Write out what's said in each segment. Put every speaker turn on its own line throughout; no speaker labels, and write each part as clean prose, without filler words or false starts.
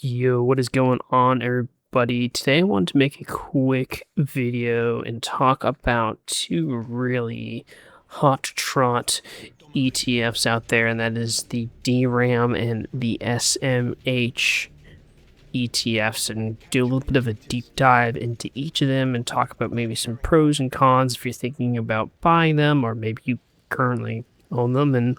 Yo, what is going on, everybody? Today I want to make a quick video and talk about two really hot trot ETFs out there, and that is the DRAM and the SMH ETFs, and do a little bit of a deep dive into each of them and talk about maybe some pros and cons if you're thinking about buying them, or maybe you currently own them and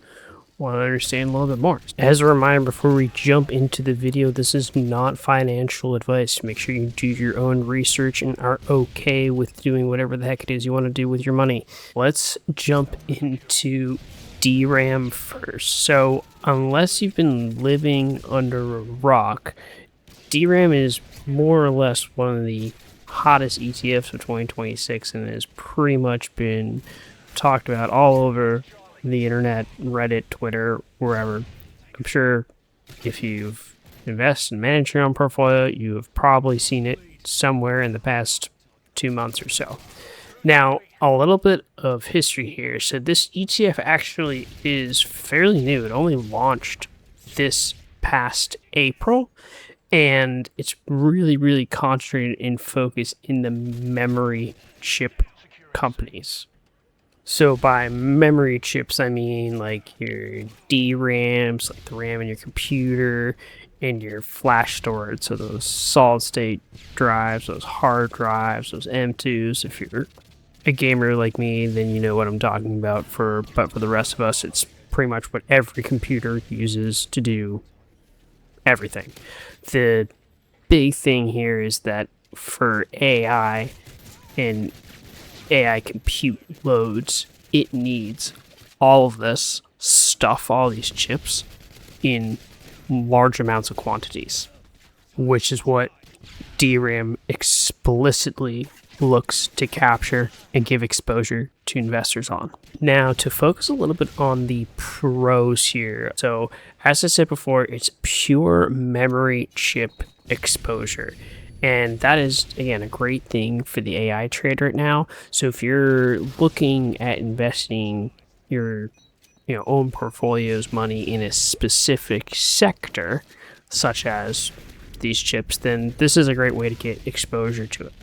want to understand a little bit more. As a reminder, before we jump into the video, this is not financial advice. Make sure you do your own research and are okay with doing whatever the heck it is you want to do with your money. Let's jump into DRAM first. So unless you've been living under a rock, DRAM is more or less one of the hottest ETFs of 2026 and has pretty much been talked about all over the internet, Reddit, Twitter, wherever. I'm sure if you've invested and managed your own portfolio, you have probably seen it somewhere in the past 2 months or so. Now, a little bit of history here. So this ETF actually is fairly new. It only launched this past April, and it's really concentrated in focus in the memory chip companies. So by memory chips, I mean like your DRAMs, like the RAM in your computer, and your flash storage. So those solid state drives, those hard drives, those M2s. If you're a gamer like me, then you know what I'm talking about. But for the rest of us, it's pretty much what every computer uses to do everything. The big thing here is that for AI and AI compute loads, it needs all of this stuff, all these chips, in large amounts of quantities, which is what DRAM explicitly looks to capture and give exposure to investors on. Now, to focus a little bit on the pros here. So, as I said before, it's pure memory chip exposure. And that is, again, a great thing for the AI trade right now. So if you're looking at investing your own portfolio's money in a specific sector, such as these chips, then this is a great way to get exposure to it.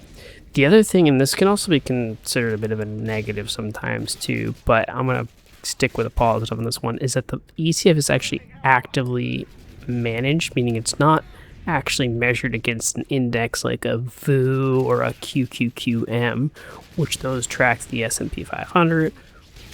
The other thing, and this can also be considered a bit of a negative sometimes too, but I'm going to stick with a positive on this one, is that the ETF is actually actively managed, meaning it's not actually measured against an index like a VU or a QQQM, which those track the S&P 500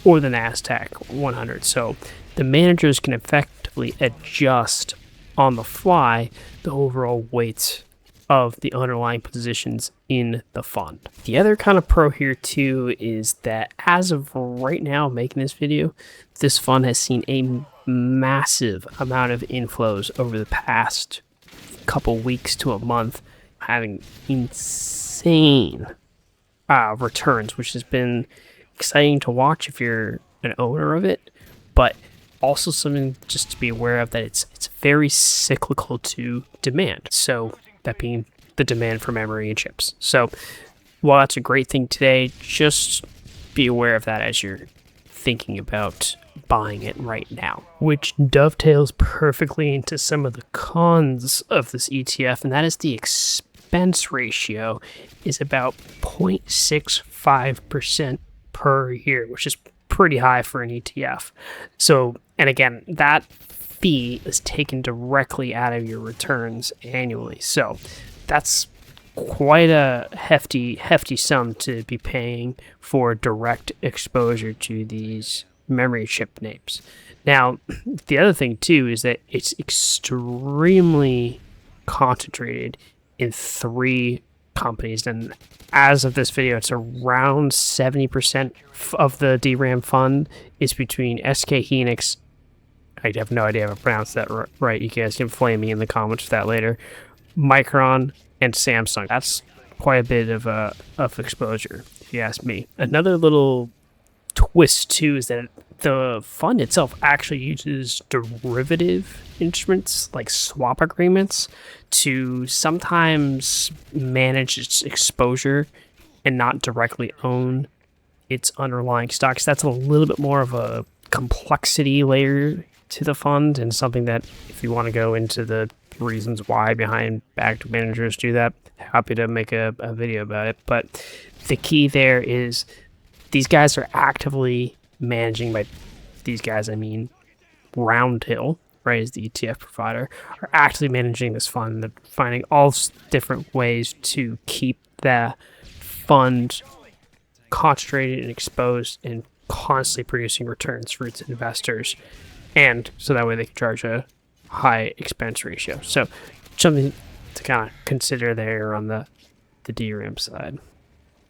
or the NASDAQ 100. So the managers can effectively adjust on the fly the overall weights of the underlying positions in the fund. The other kind of pro here too is that as of right now making this video, this fund has seen a massive amount of inflows over the past couple weeks to a month, having insane returns, which has been exciting to watch if you're an owner of it, but also something just to be aware of, that it's very cyclical to demand. So that being the demand for memory and chips. So while that's a great thing today, just be aware of that as you're thinking about buying it right now, which dovetails perfectly into some of the cons of this ETF, and that is the expense ratio is about 0.65% per year, which is pretty high for an ETF. So, and again, that fee is taken directly out of your returns annually. So that's quite a hefty sum to be paying for direct exposure to these memory chip names. Now, the other thing too is that it's extremely concentrated in 3 companies, and as of this video, it's around 70% of the DRAM fund is between SK Hynix. I have no idea if I pronounced that right. You guys can flame me in the comments for that later. Micron and Samsung. That's quite a bit of exposure, if you ask me. Another little twist too is that the fund itself actually uses derivative instruments like swap agreements to sometimes manage its exposure and not directly own its underlying stocks. That's a little bit more of a complexity layer to the fund, and something that if you want to go into the reasons why behind active managers do that. Happy to make a video about it. But the key there is these guys are actively managing. By these guys, I mean Roundhill, right, is the ETF provider, are actively managing this fund. They're finding all different ways to keep the fund concentrated and exposed and constantly producing returns for its investors. And so that way they can charge a high expense ratio. So something to kind of consider there on the DRAM side.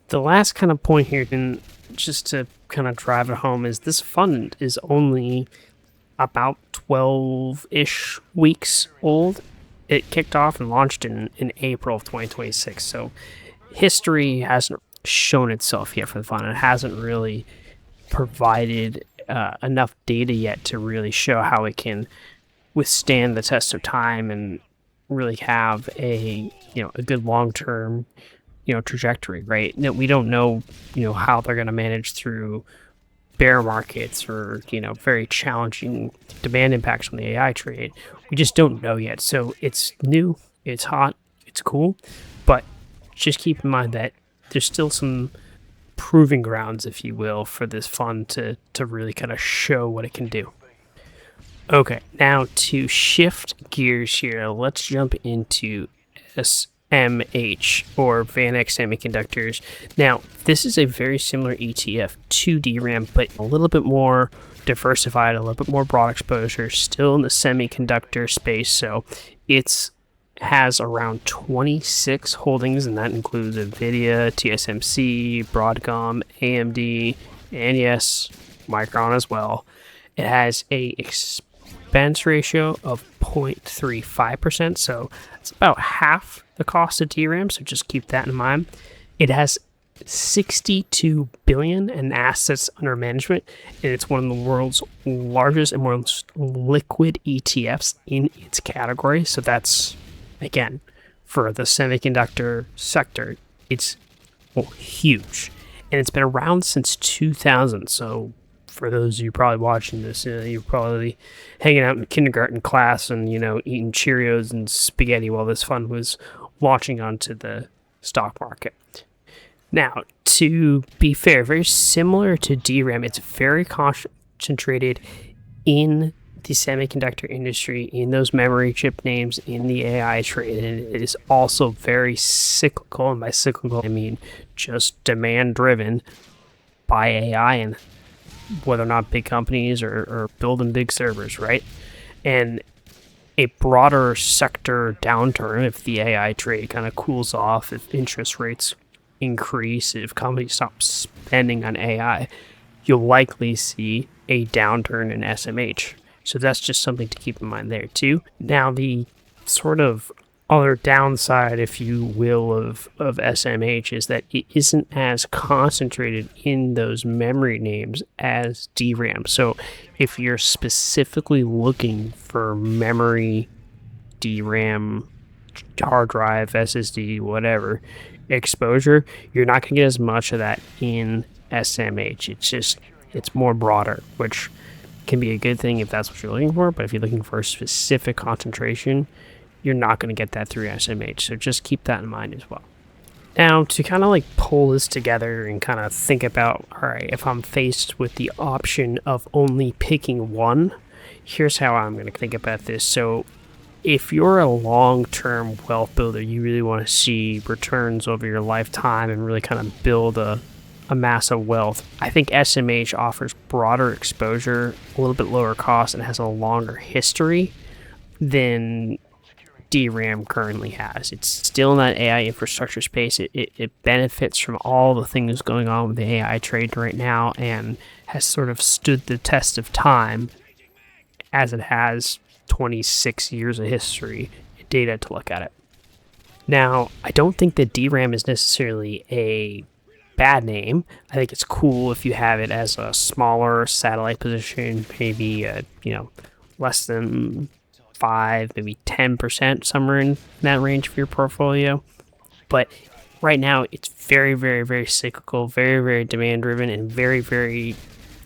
The last kind of point here, and just to kind of drive it home, is this fund is only about 12-ish weeks old. It kicked off and launched in April of 2026. So history hasn't shown itself yet for the fund. It hasn't really provided enough data yet to really show how it can withstand the test of time and really have a good long-term trajectory, right? That we don't know how they're going to manage through bear markets or very challenging demand impacts on the AI trade. We just don't know yet. So it's new, it's hot, it's cool, but just keep in mind that there's still some proving grounds, if you will, for this fund to really kind of show what it can do. Okay, now to shift gears here, let's jump into SMH, or VanEck Semiconductors. Now, this is a very similar ETF to DRAM, but a little bit more diversified, a little bit more broad exposure, still in the semiconductor space. So it's has around 26 holdings, and that includes NVIDIA, TSMC, Broadcom, AMD, and yes, Micron as well. It has a expense ratio of 0.35%, so it's about half the cost of DRAM, so just keep that in mind. It has 62 billion in assets under management, and it's one of the world's largest and most liquid ETFs in its category. So that's, again, for the semiconductor sector, it's huge, and it's been around since 2000. So for those of you probably watching this, you're probably hanging out in kindergarten class and eating Cheerios and spaghetti while this fund was launching onto the stock market. Now, to be fair, very similar to DRAM, it's very concentrated in the semiconductor industry, in those memory chip names, in the AI trade, and it is also very cyclical. And by cyclical, I mean just demand driven by AI and whether or not big companies are building big servers, right? And a broader sector downturn, if the AI trade kind of cools off, if interest rates increase, if companies stop spending on AI, you'll likely see a downturn in SMH. So that's just something to keep in mind there too. Now, the sort of other downside, if you will, of SMH is that it isn't as concentrated in those memory names as DRAM. So if you're specifically looking for memory, DRAM, hard drive, SSD, whatever, exposure, you're not going to get as much of that in SMH. It's more broader, which can be a good thing if that's what you're looking for. But if you're looking for a specific concentration, you're not going to get that through SMH. So just keep that in mind as well. Now, to kind of pull this together and kind of think about, all right, if I'm faced with the option of only picking one, here's how I'm going to think about this. So if you're a long-term wealth builder, you really want to see returns over your lifetime and really kind of build a mass of wealth, I think SMH offers broader exposure, a little bit lower cost, and has a longer history than DRAM currently has. It's still in that AI infrastructure space. It benefits from all the things going on with the AI trade right now and has sort of stood the test of time, as it has 26 years of history data to look at it. Now, I don't think that DRAM is necessarily a bad name. I think it's cool if you have it as a smaller satellite position, maybe less than 5, maybe 10%, somewhere in that range for your portfolio. But right now, it's very, very, very cyclical, very, very demand driven, and very, very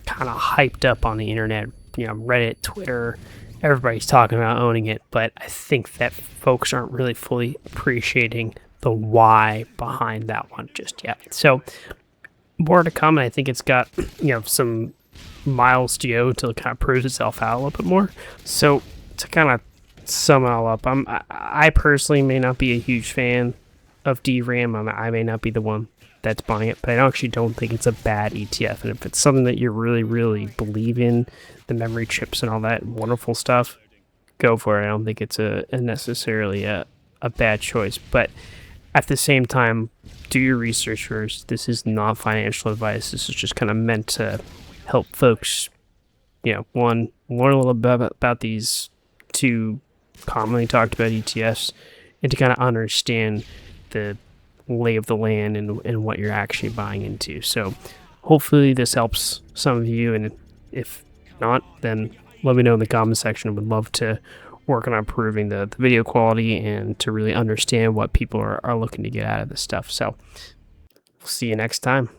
kind of hyped up on the internet. Reddit, Twitter, everybody's talking about owning it, but I think that folks aren't really fully appreciating the why behind that one just yet. So more to come, and I think it's got some miles to go till it kind of proves itself out a little bit more. So to kind of sum it all up, I personally may not be a huge fan of DRAM. I may not be the one that's buying it, but I actually don't think it's a bad ETF. And if it's something that you really believe in, the memory chips and all that wonderful stuff, go for it. I don't think it's necessarily a bad choice. But at the same time, do your research first. This is not financial advice. This is just kind of meant to help folks, one, learn a little bit about these two commonly talked about ETFs, and to kind of understand the lay of the land and what you're actually buying into. So hopefully this helps some of you, and if not, then let me know in the comment section. I would love to work on improving the video quality and to really understand what people are looking to get out of this stuff. So we'll see you next time.